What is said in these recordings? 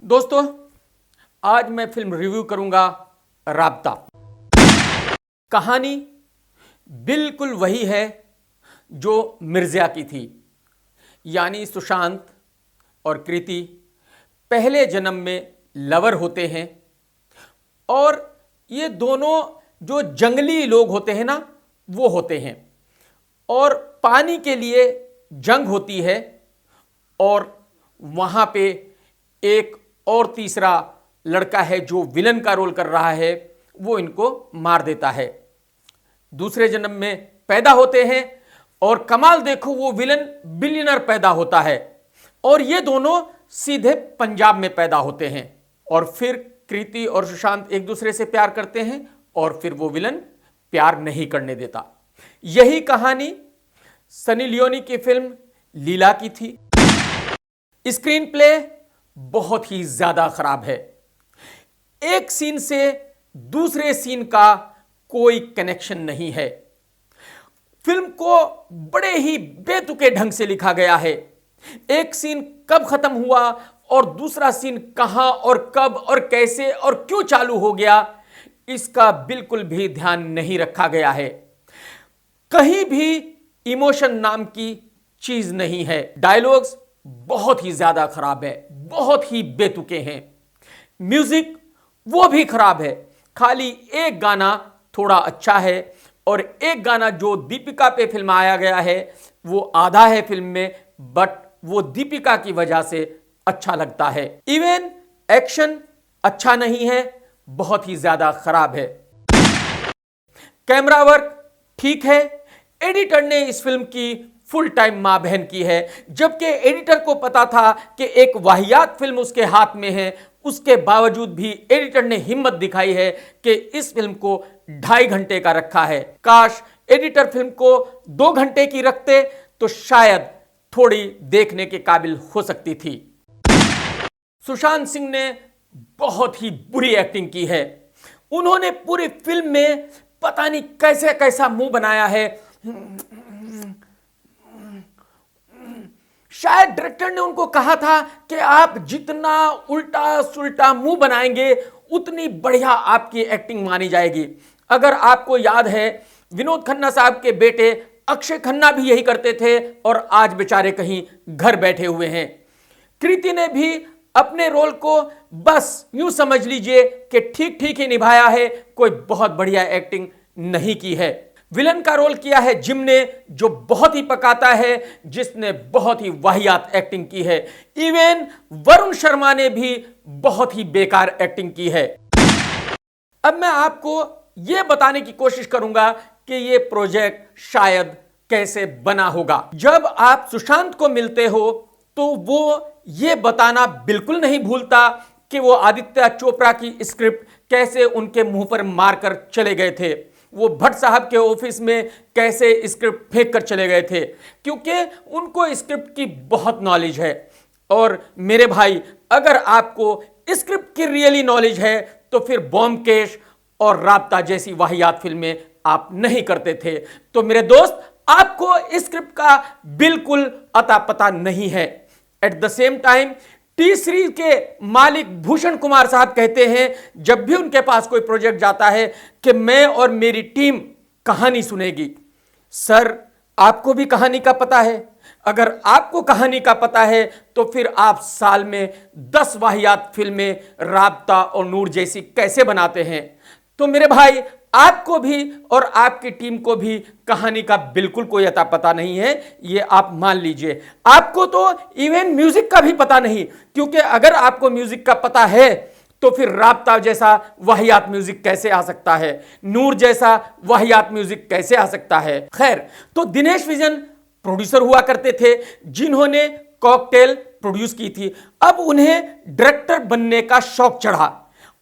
दोस्तों, आज मैं फिल्म रिव्यू करूंगा राब्ता। कहानी बिल्कुल वही है जो मिर्ज़ा की थी, यानी सुशांत और कृति पहले जन्म में लवर होते हैं और ये दोनों जो जंगली लोग होते हैं ना, वो होते हैं और पानी के लिए जंग होती है और वहाँ पे एक और तीसरा लड़का है जो विलन का रोल कर रहा है, वो इनको मार देता है। दूसरे जन्म में पैदा होते हैं और कमाल देखो, वो विलन बिलियनर पैदा होता है और ये दोनों सीधे पंजाब में पैदा होते हैं और फिर कृति और सुशांत एक दूसरे से प्यार करते हैं और फिर वो विलन प्यार नहीं करने देता। यही कहानी सनी लियोनी की फिल्म लीला की थी। स्क्रीन प्ले बहुत ही ज्यादा खराब है। एक सीन से दूसरे सीन का कोई कनेक्शन नहीं है। फिल्म को बड़े ही बेतुके ढंग से लिखा गया है। एक सीन कब खत्म हुआ और दूसरा सीन कहां और कब और कैसे और क्यों चालू हो गया, इसका बिल्कुल भी ध्यान नहीं रखा गया है। कहीं भी इमोशन नाम की चीज नहीं है। डायलॉग्स बहुत ही ज्यादा खराब है, बहुत ही बेतुके हैं। म्यूजिक वो भी खराब है। खाली एक गाना थोड़ा अच्छा है और एक गाना जो दीपिका पे फिल्माया गया है वो आधा है फिल्म में, बट वो दीपिका की वजह से अच्छा लगता है। इवन एक्शन अच्छा नहीं है, बहुत ही ज्यादा खराब है। कैमरा वर्क ठीक है। एडिटर ने इस फिल्म की फुल टाइम मां बहन की है, जबकि एडिटर को पता था कि एक वाहियात फिल्म उसके हाथ में है। उसके बावजूद भी एडिटर ने हिम्मत दिखाई है कि इस फिल्म को 2.5 घंटे का रखा है। काश एडिटर फिल्म को 2 घंटे की रखते तो शायद थोड़ी देखने के काबिल हो सकती थी। सुशांत सिंह ने बहुत ही बुरी एक्टिंग की है। उन्होंने पूरी फिल्म में पता नहीं कैसे कैसा मुंह बनाया है। शायद डायरेक्टर ने उनको कहा था कि आप जितना उल्टा सुल्टा मुंह बनाएंगे उतनी बढ़िया आपकी एक्टिंग मानी जाएगी। अगर आपको याद है, विनोद खन्ना साहब के बेटे अक्षय खन्ना भी यही करते थे और आज बेचारे कहीं घर बैठे हुए हैं। कृति ने भी अपने रोल को बस यूं समझ लीजिए कि ठीक ठीक ही निभाया है, कोई बहुत बढ़िया एक्टिंग नहीं की है। विलन का रोल किया है जिम ने, जो बहुत ही पकाता है, जिसने बहुत ही वाहियात एक्टिंग की है। इवन वरुण शर्मा ने भी बहुत ही बेकार एक्टिंग की है। अब मैं आपको यह बताने की कोशिश करूंगा कि यह प्रोजेक्ट शायद कैसे बना होगा। जब आप सुशांत को मिलते हो तो वो ये बताना बिल्कुल नहीं भूलता कि वो आदित्य चोपड़ा की स्क्रिप्ट कैसे उनके मुंह पर मारकर चले गए थे, वो भट्ट साहब के ऑफिस में कैसे स्क्रिप्ट फेंक कर चले गए थे, क्योंकि उनको स्क्रिप्ट की बहुत नॉलेज है। और मेरे भाई, अगर आपको स्क्रिप्ट की रियली नॉलेज है तो फिर ब्योमकेश और राब्ता जैसी वाहियात फिल्में आप नहीं करते थे। तो मेरे दोस्त, आपको स्क्रिप्ट का बिल्कुल अता पता नहीं है। At the same time T series के मालिक भूषण कुमार साहब कहते हैं जब भी उनके पास कोई प्रोजेक्ट जाता है कि मैं और मेरी टीम कहानी सुनेगी। सर, आपको भी कहानी का पता है। अगर आपको कहानी का पता है तो फिर आप साल में 10 वाहियात फिल्में राब्ता और नूर जैसी कैसे बनाते हैं? तो मेरे भाई, आपको भी और आपकी टीम को भी कहानी का बिल्कुल कोई अता पता नहीं है, ये आप मान लीजिए। आपको तो इवन म्यूजिक का भी पता नहीं, क्योंकि अगर आपको म्यूजिक का पता है तो फिर राब्ता जैसा वाहियात म्यूजिक कैसे आ सकता है, नूर जैसा वाहियात म्यूजिक कैसे आ सकता है। खैर, तो दिनेश विजन प्रोड्यूसर हुआ करते थे जिन्होंने कॉकटेल प्रोड्यूस की थी। अब उन्हें डायरेक्टर बनने का शौक चढ़ा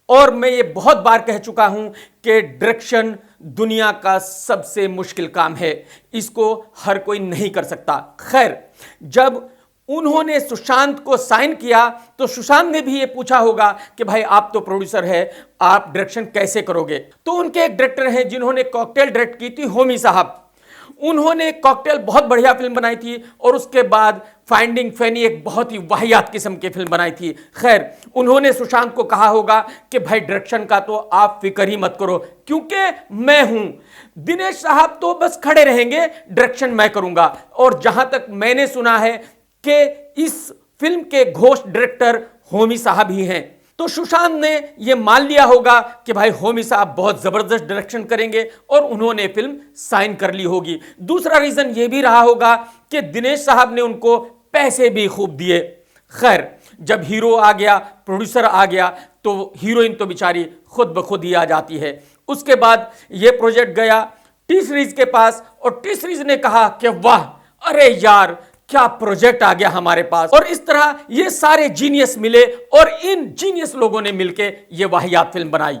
और मैं ये बहुत बार कह चुका हूं कि डायरेक्शन दुनिया का सबसे मुश्किल काम है, इसको हर कोई नहीं कर सकता। खैर, जब उन्होंने सुशांत को साइन किया तो सुशांत ने भी ये पूछा होगा कि भाई आप तो प्रोड्यूसर है, आप डायरेक्शन कैसे करोगे? तो उनके एक डायरेक्टर हैं जिन्होंने कॉकटेल डायरेक्ट की थी, होमी साहब। उन्होंने कॉकटेल बहुत बढ़िया फिल्म बनाई थी और उसके बाद फाइंडिंग फैनी एक बहुत ही वाहियात किस्म की फिल्म बनाई थी। खैर, उन्होंने सुशांत को कहा होगा कि भाई डायरेक्शन का तो आप फिक्र ही मत करो क्योंकि मैं हूं, दिनेश साहब तो बस खड़े रहेंगे, डायरेक्शन मैं करूंगा। और जहां तक मैंने सुना है कि इस फिल्म के घोस्ट डायरेक्टर होमी साहब ही हैं। तो सुशांत ने यह मान लिया होगा कि भाई होमी साहब बहुत जबरदस्त डायरेक्शन करेंगे और उन्होंने फिल्म साइन कर ली होगी। दूसरा रीजन यह भी रहा होगा कि दिनेश साहब ने उनको पैसे भी खूब दिए। खैर, जब हीरो आ गया, प्रोड्यूसर आ गया, तो हीरोइन तो बेचारी खुद ब खुद ही आ जाती है। उसके बाद यह प्रोजेक्ट गया टी सीरीज के पास और टी सीरीज ने कहा कि वाह, अरे यार क्या प्रोजेक्ट आ गया हमारे पास। और इस तरह ये सारे जीनियस मिले और इन जीनियस लोगों ने मिलकर ये वाहियात फिल्म बनाई।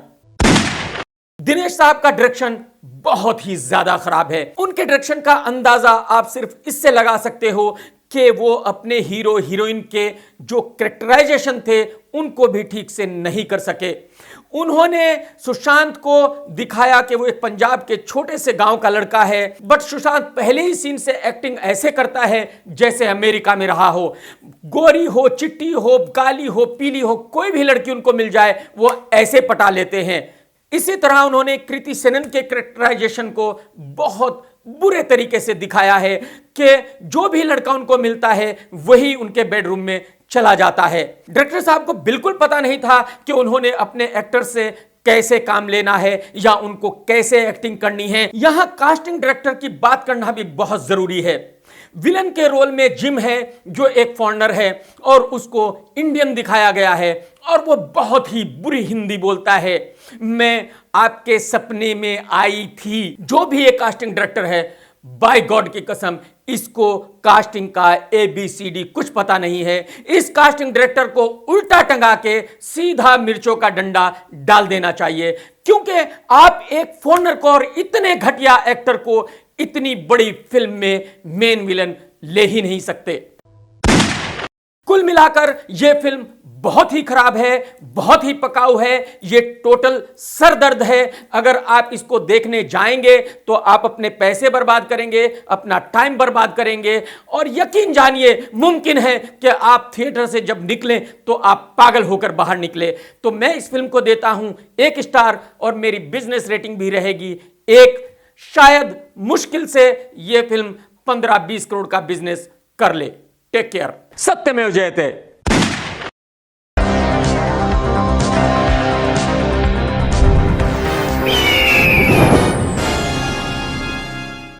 दिनेश साहब का डायरेक्शन बहुत ही ज्यादा खराब है। उनके डायरेक्शन का अंदाजा आप सिर्फ इससे लगा सकते हो कि वो अपने हीरो हीरोइन के जो कैरेक्टराइजेशन थे उनको भी ठीक से नहीं कर सके। उन्होंने सुशांत को दिखाया कि वो एक पंजाब के छोटे से गांव का लड़का है, बट सुशांत पहले ही सीन से एक्टिंग ऐसे करता है जैसे अमेरिका में रहा हो। गोरी हो, चिट्टी हो, काली हो, पीली हो, कोई भी लड़की उनको मिल जाए वो ऐसे पटा लेते हैं। इसी तरह उन्होंने कृति सेनन के कैरेक्टराइजेशन को बहुत बुरे तरीके से दिखाया है कि जो भी लड़का उनको मिलता है वही उनके बेडरूम में चला जाता है। डायरेक्टर साहब को बिल्कुल पता नहीं था कि उन्होंने अपने एक्टर से कैसे काम लेना है या उनको कैसे एक्टिंग करनी है। यहां कास्टिंग डायरेक्टर की बात करना भी बहुत जरूरी है। विलन के रोल में जिम है जो एक फॉरेनर है और उसको इंडियन दिखाया गया है और वो बहुत ही बुरी हिंदी बोलता है। मैं आपके सपने में आई थी। जो भी एक कास्टिंग डायरेक्टर है, बाय गॉड की कसम, इसको कास्टिंग का ABCD कुछ पता नहीं है। इस कास्टिंग डायरेक्टर को उल्टा टंगा के सीधा मिर्चों का डंडा डाल देना चाहिए, क्योंकि आप एक फॉरेनर को और इतने घटिया एक्टर को इतनी बड़ी फिल्म में मेन विलन ले ही नहीं सकते। कुल मिलाकर यह फिल्म बहुत ही खराब है, बहुत ही पकाऊ है, ये टोटल सरदर्द है। अगर आप इसको देखने जाएंगे तो आप अपने पैसे बर्बाद करेंगे, अपना टाइम बर्बाद करेंगे और यकीन जानिए मुमकिन है कि आप थिएटर से जब निकलें तो आप पागल होकर बाहर निकले। तो मैं इस फिल्म को देता हूं 1 स्टार और मेरी बिजनेस रेटिंग भी रहेगी 1। शायद मुश्किल से यह फिल्म 15-20 करोड़ का बिजनेस कर ले। Take care. सत्यमेव जयते।